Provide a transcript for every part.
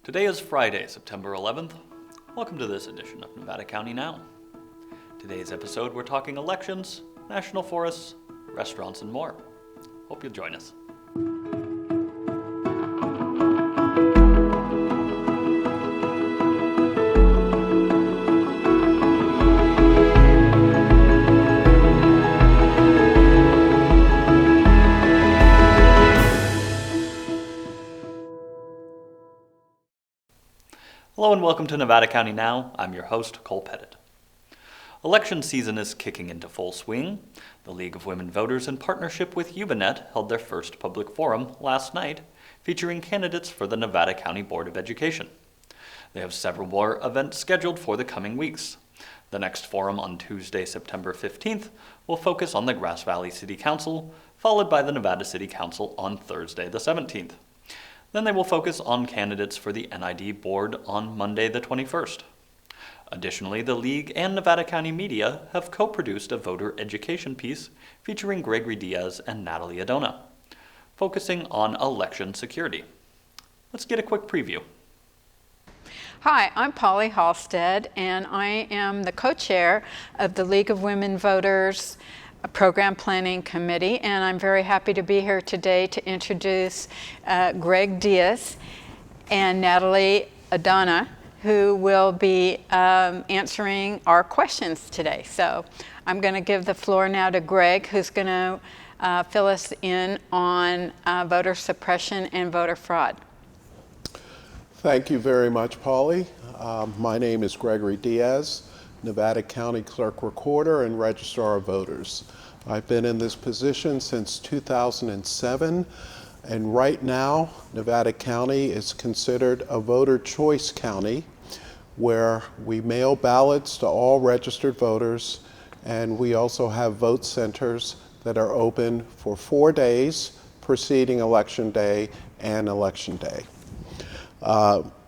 Today is Friday, September 11th. Welcome to this edition of Nevada County Now. Today's episode, we're talking elections, national forests, restaurants, and more. Hope you'll join us. Hello and welcome to Nevada County Now. I'm your host, Cole Pettit. Election season is kicking into full swing. The League of Women Voters, in partnership with UBNet, held their first public forum last night, featuring candidates for the Nevada County Board of Education. They have several more events scheduled for the coming weeks. The next forum on Tuesday, September 15th, will focus on the Grass Valley City Council, followed by the Nevada City Council on Thursday, the 17th. Then they will focus on candidates for the NID Board on Monday the 21st. Additionally, the League and Nevada County Media have co-produced a voter education piece featuring Gregory Diaz and Natalie Adona, focusing on election security. Let's get a quick preview. Hi, I'm Polly Halstead, and I am the co-chair of the League of Women Voters Program Planning Committee, and I'm very happy to be here today to introduce Greg Diaz and Natalie Adona, who will be answering our questions today. So I'm going to give the floor now to Greg, who's going to fill us in on voter suppression and voter fraud. Thank you very much, Polly. My name is Gregory Diaz, Nevada County Clerk Recorder and Registrar of Voters. I've been in this position since 2007, and right now Nevada County is considered a voter choice county where we mail ballots to all registered voters, and we also have vote centers that are open for 4 days preceding Election Day and Election Day.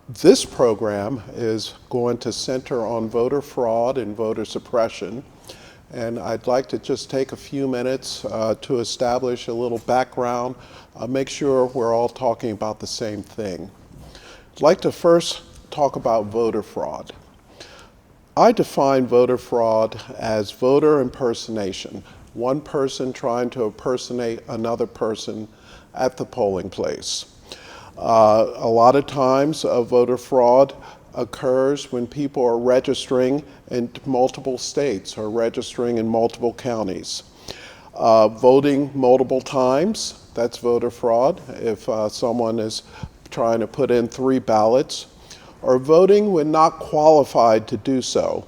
This program is going to center on voter fraud and voter suppression, and I'd like to just take a few minutes to establish a little background, make sure we're all talking about the same thing. I'd like to first talk about voter fraud. I define voter fraud as voter impersonation, one person trying to impersonate another person at the polling place. A lot of times voter fraud occurs when people are registering in multiple states or registering in multiple counties. Voting multiple times, that's voter fraud. If someone is trying to put in 3 ballots, or voting when not qualified to do so,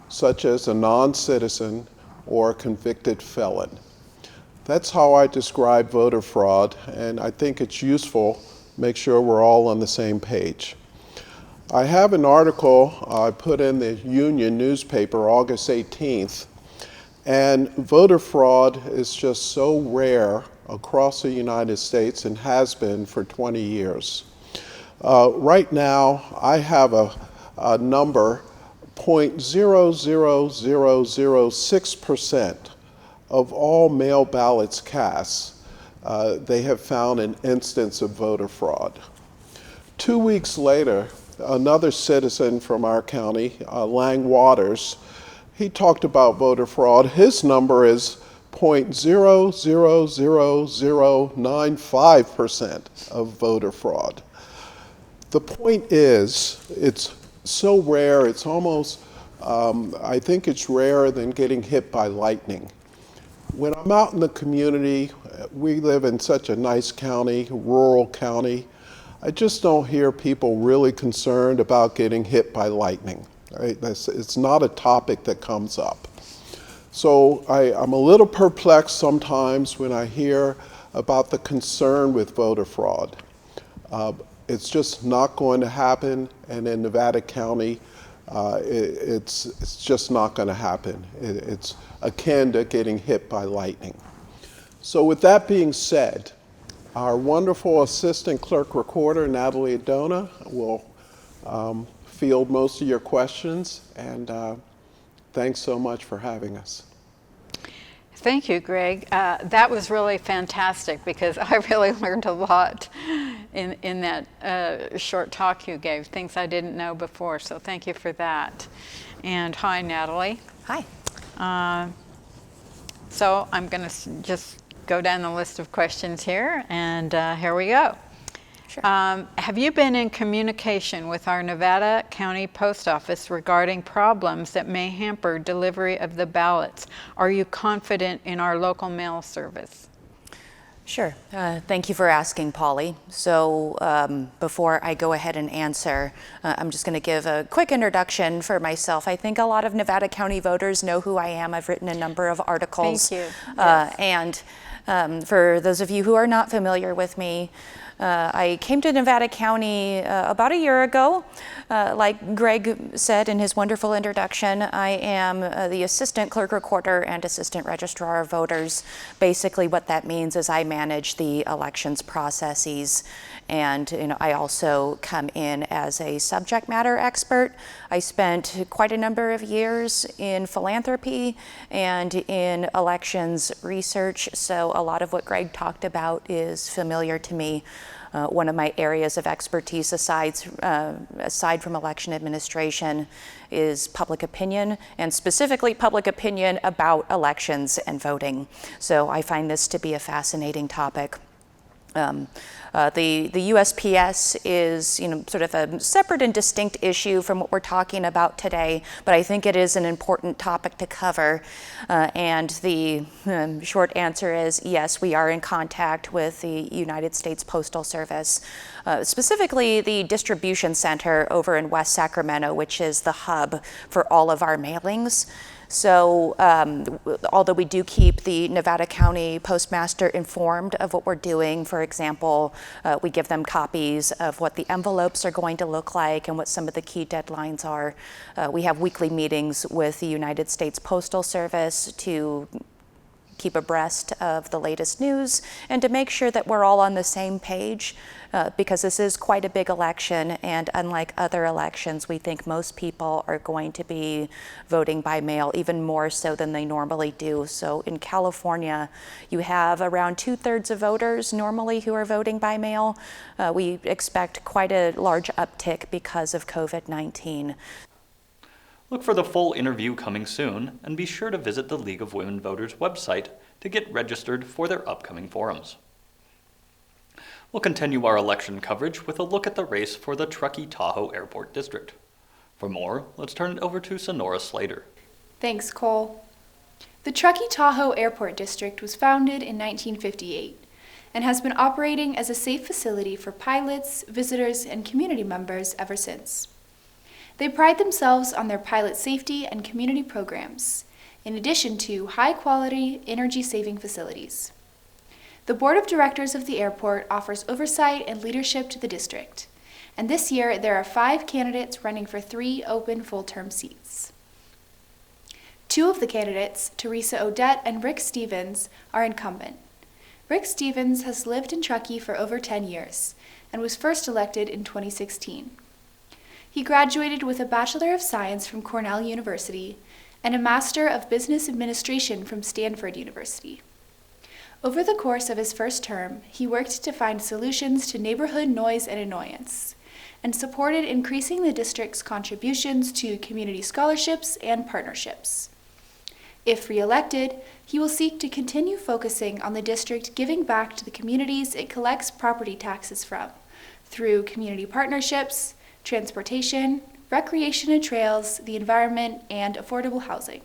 such as a non-citizen or a convicted felon. That's how I describe voter fraud, and I think it's useful. Make sure we're all on the same page. I have an article I put in the Union newspaper August 18th, and voter fraud is just so rare across the United States and has been for 20 years. Right now, I have a number, 0.00006% of all mail ballots cast. They have found an instance of voter fraud. 2 weeks later, another citizen from our county, Lang Waters, he talked about voter fraud. His number is 0.00095% of voter fraud. The point is, it's so rare, it's almost, I think it's rarer than getting hit by lightning. When I'm out in the community, we live in such a nice county, rural county, I just don't hear people really concerned about getting hit by lightning. Right? It's not a topic that comes up. So I'm a little perplexed sometimes when I hear about the concern with voter fraud. It's just not going to happen, and in Nevada County, it's just not going to happen. It's akin to getting hit by lightning. So with that being said, our wonderful assistant clerk recorder, Natalie Adona, will field most of your questions, and thanks so much for having us. Thank you, Greg. That was really fantastic because I really learned a lot in that short talk you gave, things I didn't know before, so thank you for that. And hi, Natalie. Hi. So I'm going to just go down the list of questions here, and here we go. Sure. Have you been in communication with our Nevada County Post Office regarding problems that may hamper delivery of the ballots? Are you confident in our local mail service? Sure. Thank you for asking, Polly. So before I go ahead and answer, I'm just going to give a quick introduction for myself. I think a lot of Nevada County voters know who I am. I've written a number of articles. Thank you. Yes. And for those of you who are not familiar with me, I came to Nevada County about a year ago. Like Greg said in his wonderful introduction, I am the Assistant Clerk Recorder and Assistant Registrar of Voters. Basically what that means is I manage the elections processes, and I also come in as a subject matter expert. I spent quite a number of years in philanthropy and in elections research, so a lot of what Greg talked about is familiar to me. One of my areas of expertise aside from election administration is public opinion, and specifically public opinion about elections and voting. So I find this to be a fascinating topic. The USPS is, sort of a separate and distinct issue from what we're talking about today, but I think it is an important topic to cover. And the short answer is yes, we are in contact with the United States Postal Service, specifically the distribution center over in West Sacramento, which is the hub for all of our mailings. So although we do keep the Nevada County Postmaster informed of what we're doing, for example, we give them copies of what the envelopes are going to look like and what some of the key deadlines are. We have weekly meetings with the United States Postal Service to keep abreast of the latest news and to make sure that we're all on the same page, because this is quite a big election, and unlike other elections, we think most people are going to be voting by mail, even more so than they normally do. So in California, you have around 2/3 of voters normally who are voting by mail. We expect quite a large uptick because of COVID-19. Look for the full interview coming soon, and be sure to visit the League of Women Voters website to get registered for their upcoming forums. We'll continue our election coverage with a look at the race for the Truckee Tahoe Airport District. For more, let's turn it over to Sonora Slater. Thanks, Cole. The Truckee Tahoe Airport District was founded in 1958 and has been operating as a safe facility for pilots, visitors, and community members ever since. They pride themselves on their pilot safety and community programs, in addition to high-quality, energy-saving facilities. The Board of Directors of the airport offers oversight and leadership to the district, and this year there are 5 candidates running for 3 open full-term seats. 2 of the candidates, Teresa Odette and Rick Stevens, are incumbent. Rick Stevens has lived in Truckee for over 10 years and was first elected in 2016. He graduated with a Bachelor of Science from Cornell University and a Master of Business Administration from Stanford University. Over the course of his first term, he worked to find solutions to neighborhood noise and annoyance, and supported increasing the district's contributions to community scholarships and partnerships. If re-elected, he will seek to continue focusing on the district giving back to the communities it collects property taxes from, through community partnerships, transportation, recreation and trails, the environment, and affordable housing.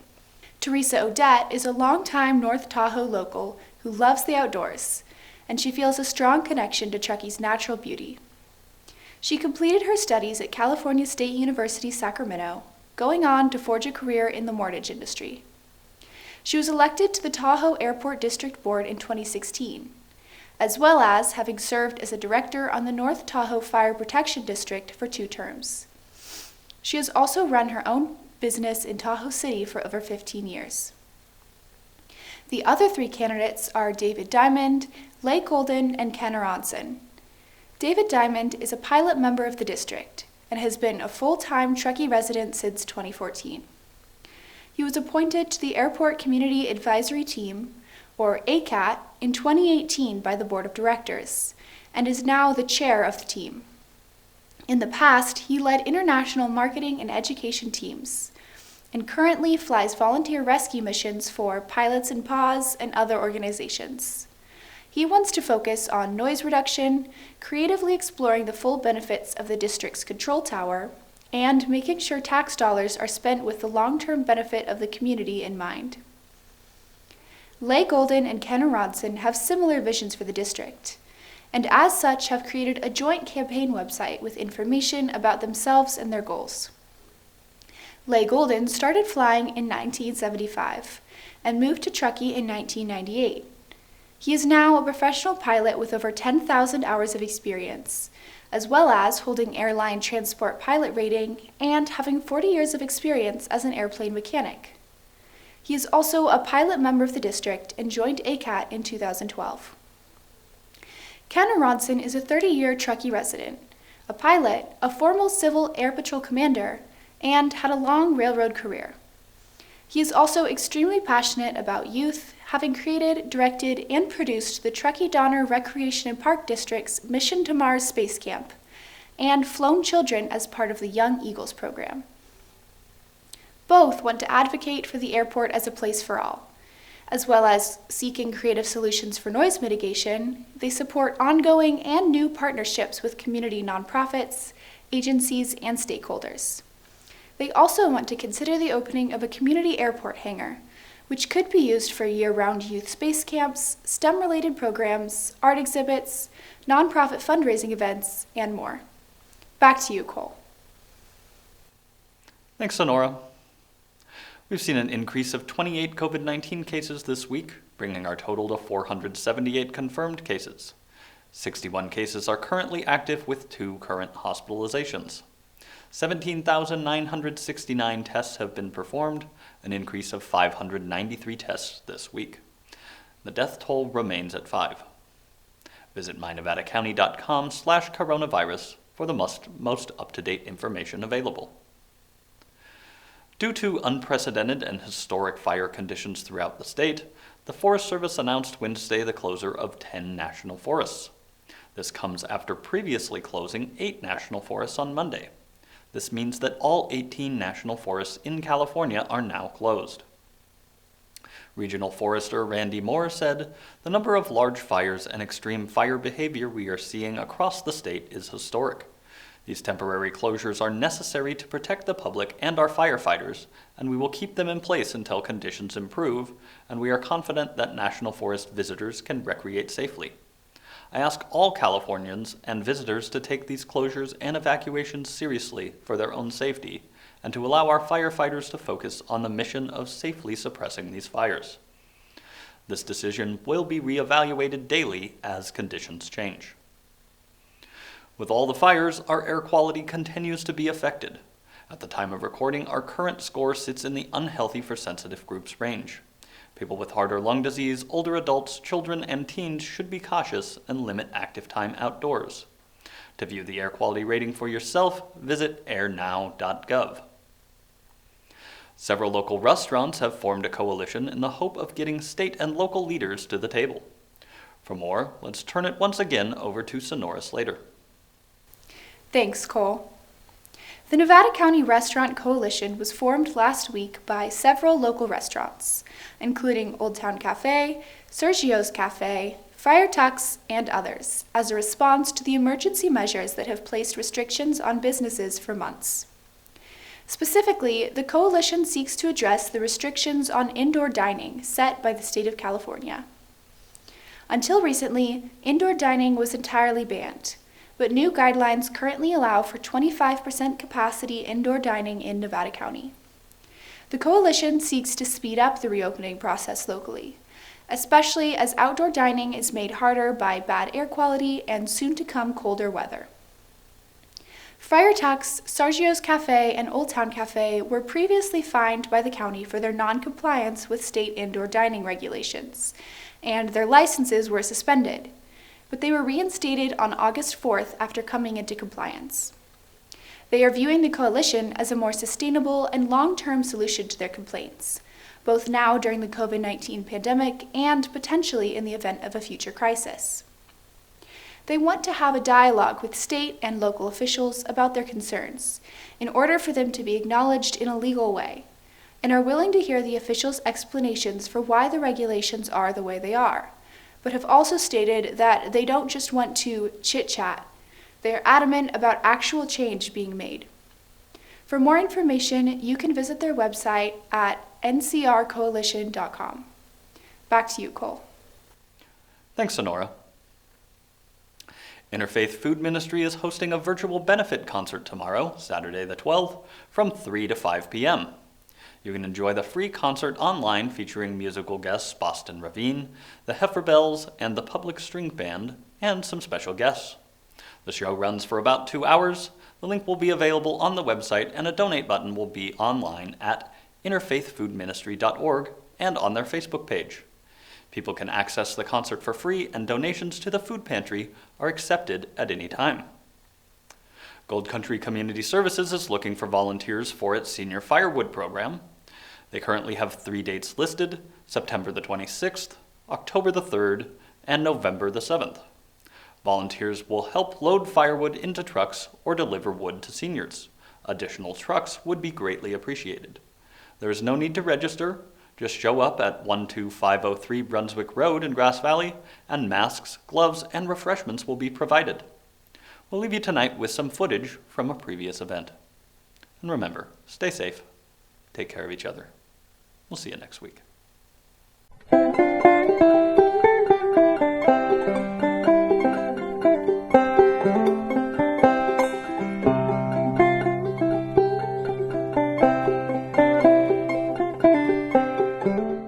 Teresa Odette is a longtime North Tahoe local who loves the outdoors, and she feels a strong connection to Truckee's natural beauty. She completed her studies at California State University, Sacramento, going on to forge a career in the mortgage industry. She was elected to the Tahoe Airport District Board in 2016, as well as having served as a director on the North Tahoe Fire Protection District for 2 terms. She has also run her own business in Tahoe City for over 15 years. The other 3 candidates are David Diamond, Leigh Golden, and Ken Ronson. David Diamond is a pilot member of the district and has been a full-time Truckee resident since 2014. He was appointed to the Airport Community Advisory Team, or ACAT, in 2018 by the Board of Directors, and is now the chair of the team. In the past, he led international marketing and education teams, and currently flies volunteer rescue missions for Pilots in Pause and other organizations. He wants to focus on noise reduction, creatively exploring the full benefits of the district's control tower, and making sure tax dollars are spent with the long-term benefit of the community in mind. Leigh Golden and Ken Ronson have similar visions for the district, and as such have created a joint campaign website with information about themselves and their goals. Leigh Golden started flying in 1975 and moved to Truckee in 1998. He is now a professional pilot with over 10,000 hours of experience, as well as holding airline transport pilot rating and having 40 years of experience as an airplane mechanic. He is also a pilot member of the district and joined ACAT in 2012. Ken Ronson is a 30-year Truckee resident, a pilot, a former Civil Air Patrol commander, and had a long railroad career. He is also extremely passionate about youth, having created, directed, and produced the Truckee Donner Recreation and Park District's Mission to Mars Space Camp, and flown children as part of the Young Eagles program. Both want to advocate for the airport as a place for all. As well as seeking creative solutions for noise mitigation, they support ongoing and new partnerships with community nonprofits, agencies, and stakeholders. They also want to consider the opening of a community airport hangar, which could be used for year-round youth space camps, STEM-related programs, art exhibits, nonprofit fundraising events, and more. Back to you, Cole. Thanks, Sonora. We've seen an increase of 28 COVID-19 cases this week, bringing our total to 478 confirmed cases. 61 cases are currently active with 2 current hospitalizations. 17,969 tests have been performed, an increase of 593 tests this week. The death toll remains at 5. Visit mynevadacounty.com/coronavirus for the most up-to-date information available. Due to unprecedented and historic fire conditions throughout the state, the Forest Service announced Wednesday the closure of 10 national forests. This comes after previously closing 8 national forests on Monday. This means that all 18 national forests in California are now closed. Regional Forester Randy Moore said, "The number of large fires and extreme fire behavior we are seeing across the state is historic. These temporary closures are necessary to protect the public and our firefighters, and we will keep them in place until conditions improve, and we are confident that National Forest visitors can recreate safely. I ask all Californians and visitors to take these closures and evacuations seriously for their own safety, and to allow our firefighters to focus on the mission of safely suppressing these fires. This decision will be reevaluated daily as conditions change." With all the fires, our air quality continues to be affected. At the time of recording, our current score sits in the unhealthy for sensitive groups range. People with heart or lung disease, older adults, children, and teens should be cautious and limit active time outdoors. To view the air quality rating for yourself, visit airnow.gov. Several local restaurants have formed a coalition in the hope of getting state and local leaders to the table. For more, let's turn it once again over to Sonora Slater. Thanks, Cole. The Nevada County Restaurant Coalition was formed last week by several local restaurants, including Old Town Cafe, Sergio's Cafe, Friar Tuck's, and others, as a response to the emergency measures that have placed restrictions on businesses for months. Specifically, the coalition seeks to address the restrictions on indoor dining set by the state of California. Until recently, indoor dining was entirely banned, but new guidelines currently allow for 25% capacity indoor dining in Nevada County. The coalition seeks to speed up the reopening process locally, especially as outdoor dining is made harder by bad air quality and soon-to-come colder weather. Friar Tuck's, Sergio's Cafe, and Old Town Cafe were previously fined by the county for their non-compliance with state indoor dining regulations, and their licenses were suspended, but they were reinstated on August 4th after coming into compliance. They are viewing the coalition as a more sustainable and long-term solution to their complaints, both now during the COVID-19 pandemic and potentially in the event of a future crisis. They want to have a dialogue with state and local officials about their concerns in order for them to be acknowledged in a legal way, and are willing to hear the officials' explanations for why the regulations are the way they are, but have also stated that they don't just want to chit-chat. They are adamant about actual change being made. For more information, you can visit their website at ncrcoalition.com. Back to you, Cole. Thanks, Sonora. Interfaith Food Ministry is hosting a virtual benefit concert tomorrow, Saturday the 12th, from 3 to 5 p.m. You can enjoy the free concert online featuring musical guests Boston Ravine, the Heifer Bells, and the Public String Band, and some special guests. The show runs for about 2 hours. The link will be available on the website, and a donate button will be online at interfaithfoodministry.org and on their Facebook page. People can access the concert for free, and donations to the food pantry are accepted at any time. Gold Country Community Services is looking for volunteers for its senior firewood program. They currently have 3 dates listed: September the 26th, October the 3rd, and November the 7th. Volunteers will help load firewood into trucks or deliver wood to seniors. Additional trucks would be greatly appreciated. There is no need to register. Just show up at 12503 Brunswick Road in Grass Valley, and masks, gloves, and refreshments will be provided. We'll leave you tonight with some footage from a previous event. And remember, stay safe, take care of each other. We'll see you next week.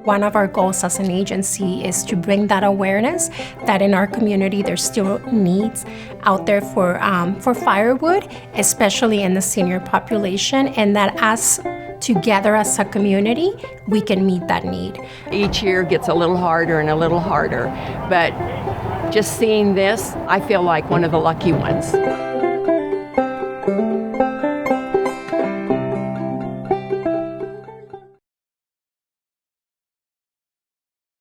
One of our goals as an agency is to bring that awareness that in our community there's still needs out there for firewood, especially in the senior population, and that as together as a community, we can meet that need. Each year gets a little harder and a little harder, but just seeing this, I feel like one of the lucky ones.